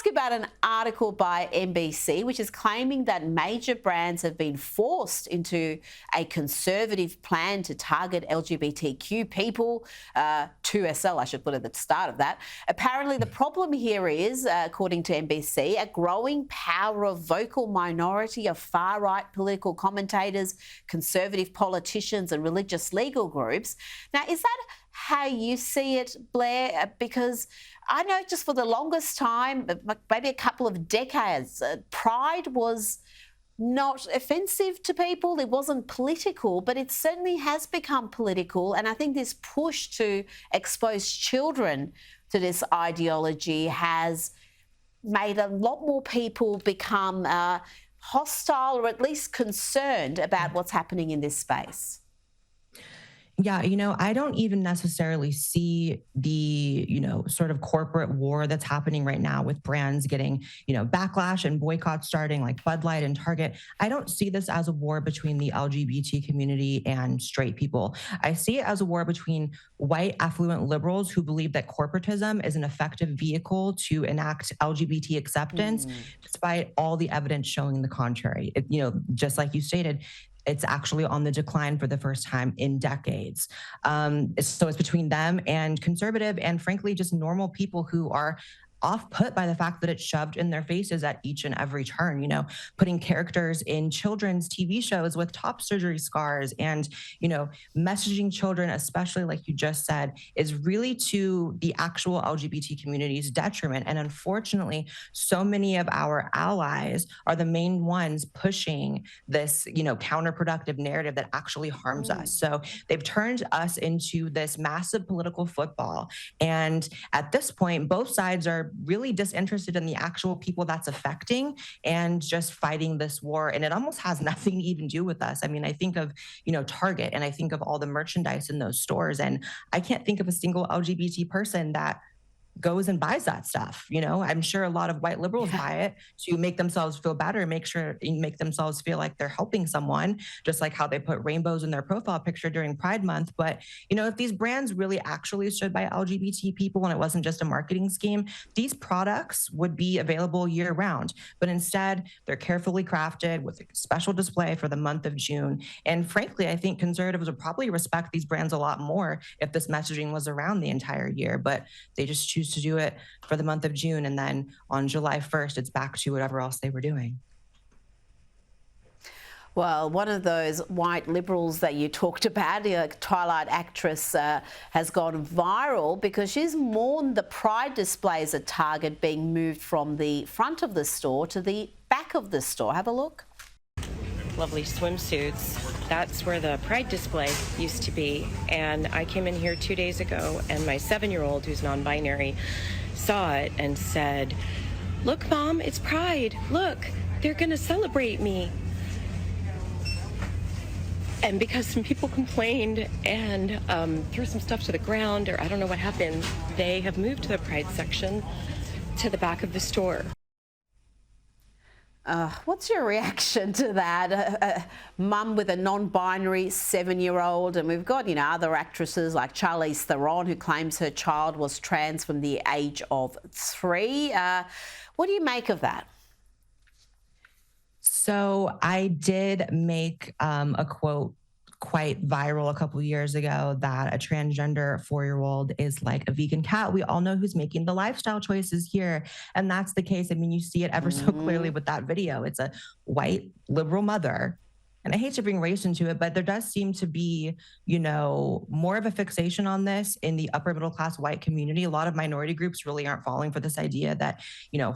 you about an article by NBC, which is claiming that major brands have been forced into a conservative plan to target LGBTQ people. 2SL, I should put at the start of that. Apparently, the problem here is, according to NBC, a growing power of vocal minority of far-right political commentators, conservative politicians and religious legal groups. Now, is that how you see it, Blaire? Because I know just for the longest time, maybe a couple of decades, pride was not offensive to people. It wasn't political, but it certainly has become political. And I think this push to expose children to this ideology has made a lot more people become hostile or at least concerned about what's happening in this space. Yeah, I don't even necessarily see the, sort of corporate war that's happening right now with brands getting, backlash and boycotts starting like Bud Light and Target. I don't see this as a war between the LGBT community and straight people. I see it as a war between white affluent liberals who believe that corporatism is an effective vehicle to enact LGBT acceptance, despite all the evidence showing the contrary. Just like you stated, it's actually on the decline for the first time in decades. So it's between them and conservative and frankly, just normal people who are off-put by the fact that it's shoved in their faces at each and every turn, putting characters in children's TV shows with top surgery scars and, messaging children, especially like you just said, is really to the actual LGBT community's detriment. And unfortunately, so many of our allies are the main ones pushing this, counterproductive narrative that actually harms us. So they've turned us into this massive political football. And at this point, both sides are really disinterested in the actual people that's affecting and just fighting this war. And it almost has nothing to even do with us. I mean, I think of, Target and I think of all the merchandise in those stores. And I can't think of a single LGBT person that goes and buys that stuff. I'm sure a lot of white liberals buy it to make themselves feel better, make themselves feel like they're helping someone, just like how they put rainbows in their profile picture during Pride Month. But, if these brands really actually stood by LGBT people and it wasn't just a marketing scheme, these products would be available year round. But instead, they're carefully crafted with a special display for the month of June. And frankly, I think conservatives would probably respect these brands a lot more if this messaging was around the entire year, but they just choose to do it for the month of June. And then on July 1st, it's back to whatever else they were doing. Well, one of those white liberals that you talked about, the Twilight actress, has gone viral because she's mourned the pride displays at Target being moved from the front of the store to the back of the store. Have a look. Lovely swimsuits. That's where the pride display used to be. And I came in here 2 days ago and my 7-year-old, who's non-binary, saw it and said, "Look, Mom, it's pride. Look, they're going to celebrate me." And because some people complained and threw some stuff to the ground, or I don't know what happened, they have moved the pride section to the back of the store. What's your reaction to that? A mum with a non-binary 7-year-old, and we've got, other actresses like Charlize Theron, who claims her child was trans from the age of 3. What do you make of that? So I did make a quote quite viral a couple of years ago that a transgender 4-year-old is like a vegan cat. We all know who's making the lifestyle choices here. And that's the case. I mean, you see it ever so clearly with that video. It's a white liberal mother. And I hate to bring race into it, but there does seem to be, more of a fixation on this in the upper middle class white community. A lot of minority groups really aren't falling for this idea that,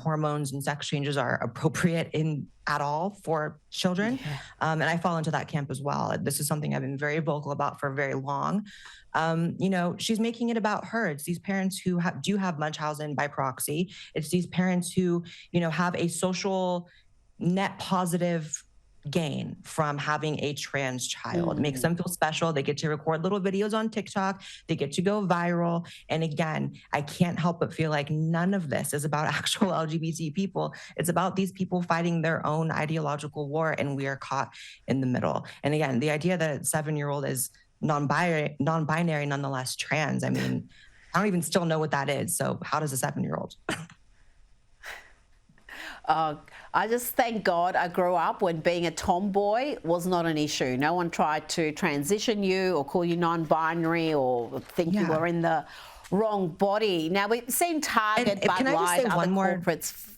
hormones and sex changes are appropriate at all for children. Yeah. And I fall into that camp as well. This is something I've been very vocal about for very long. She's making it about her. It's these parents who do have Munchausen by proxy. It's these parents who, have a social net positive gain from having a trans child. It makes them feel special. They get to record little videos on TikTok. They get to go viral. And again, I can't help but feel like none of this is about actual LGBT people. It's about these people fighting their own ideological war, and we are caught in the middle. And again, the idea that a 7-year-old is non-binary, nonetheless trans, I mean, I don't even still know what that is. So how does a 7-year-old? I just thank God I grew up when being a tomboy was not an issue. No one tried to transition you or call you non-binary or think you were in the wrong body. Now, we've seen Target, Bud Light, other corporates.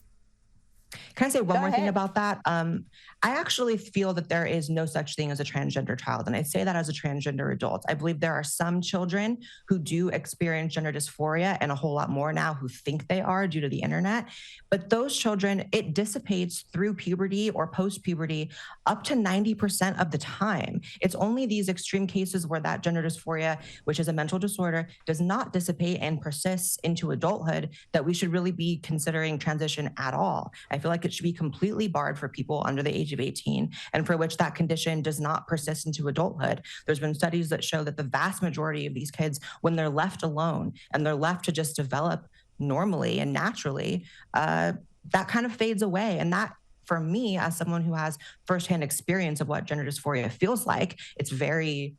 Can I say one more thing about that? I actually feel that there is no such thing as a transgender child. And I say that as a transgender adult. I believe there are some children who do experience gender dysphoria, and a whole lot more now who think they are due to the internet. But those children, it dissipates through puberty or post-puberty up to 90% of the time. It's only these extreme cases where that gender dysphoria, which is a mental disorder, does not dissipate and persists into adulthood that we should really be considering transition at all. I feel like it should be completely barred for people under the age of 18, and for which that condition does not persist into adulthood. There's been studies that show that the vast majority of these kids, when they're left alone and they're left to just develop normally and naturally, that kind of fades away. And that, for me, as someone who has firsthand experience of what gender dysphoria feels like, it's very,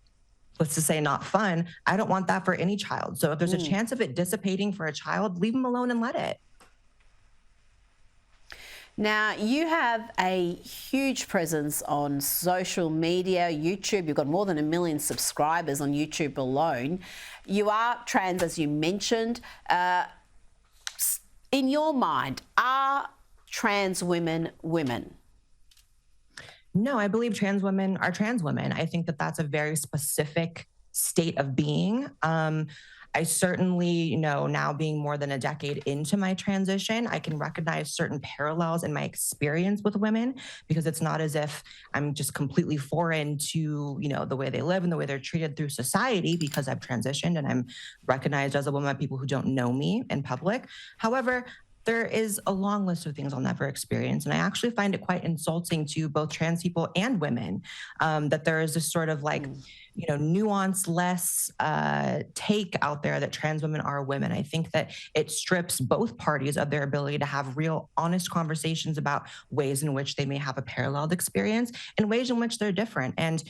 let's just say, not fun. I don't want that for any child. So if there's a chance of it dissipating for a child, leave them alone and let it. Now, you have a huge presence on social media, YouTube. You've got more than 1 million subscribers on YouTube alone. You are trans, as you mentioned. In your mind, are trans women women? No, I believe trans women are trans women. I think that that's a very specific state of being. I certainly, now being more than a decade into my transition, I can recognize certain parallels in my experience with women, because it's not as if I'm just completely foreign to, the way they live and the way they're treated through society, because I've transitioned and I'm recognized as a woman by people who don't know me in public. However, there is a long list of things I'll never experience. And I actually find it quite insulting to both trans people and women, that there is this sort of nuance less take out there that trans women are women. I think that it strips both parties of their ability to have real, honest conversations about ways in which they may have a paralleled experience and ways in which they're different. And,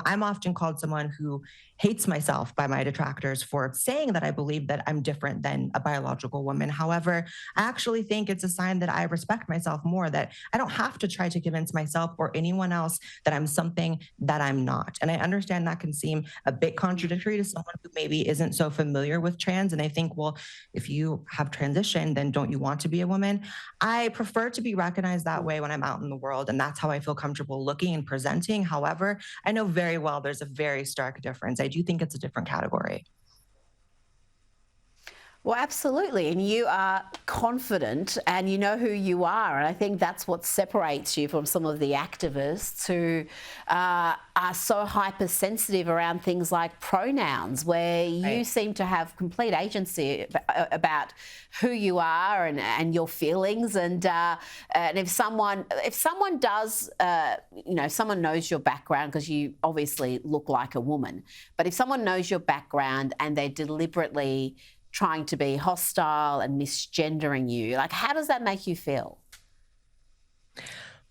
I'm often called someone who hates myself by my detractors for saying that I believe that I'm different than a biological woman. However, I actually think it's a sign that I respect myself more, that I don't have to try to convince myself or anyone else that I'm something that I'm not. And I understand that can seem a bit contradictory to someone who maybe isn't so familiar with trans. And I think, well, if you have transitioned, then don't you want to be a woman? I prefer to be recognized that way when I'm out in the world. And that's how I feel comfortable looking and presenting. However, I know very well there's a very stark difference. I do think it's a different category. Well, absolutely. And you are confident and you know who you are. And I think that's what separates you from some of the activists who are so hypersensitive around things like pronouns, where you seem to have complete agency about who you are and your feelings. And if someone does, someone knows your background, because you obviously look like a woman, but if someone knows your background and they're deliberately trying to be hostile and misgendering you, how does that make you feel?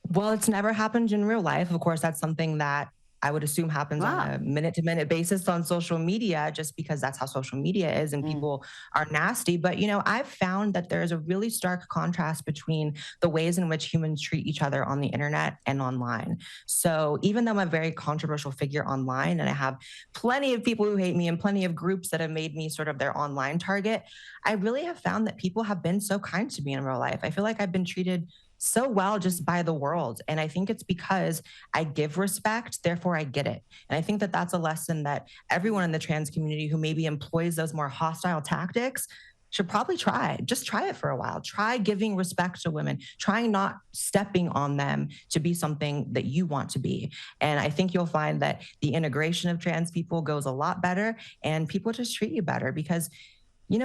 Well, it's never happened in real life. Of course, that's something that I would assume happens on a minute-to-minute basis on social media, just because that's how social media is and people are nasty. But, I've found that there's a really stark contrast between the ways in which humans treat each other on the internet and online. So even though I'm a very controversial figure online and I have plenty of people who hate me and plenty of groups that have made me sort of their online target, I really have found that people have been so kind to me in real life. I feel like I've been treated so well just by the world. And I think it's because I give respect, therefore I get it. And I think that that's a lesson that everyone in the trans community who maybe employs those more hostile tactics should probably try. Just try it for a while. Try giving respect to women. Try not stepping on them to be something that you want to be. And I think you'll find that the integration of trans people goes a lot better and people just treat you better because,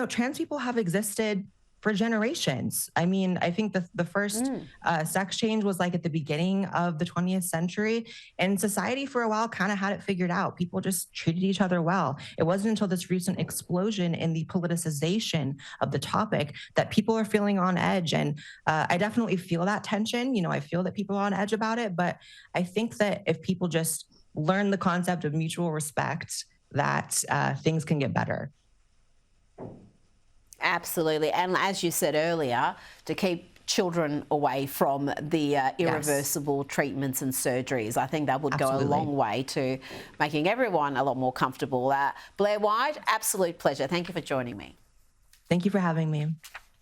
trans people have existed for generations. I mean, I think the first sex change was at the beginning of the 20th century, and society for a while kind of had it figured out. People just treated each other well. It wasn't until this recent explosion in the politicization of the topic that people are feeling on edge. And I definitely feel that tension. I feel that people are on edge about it, but I think that if people just learn the concept of mutual respect, that things can get better. Absolutely. And as you said earlier, to keep children away from the irreversible treatments and surgeries. I think that would go a long way to making everyone a lot more comfortable. Blaire White, absolute pleasure. Thank you for joining me. Thank you for having me.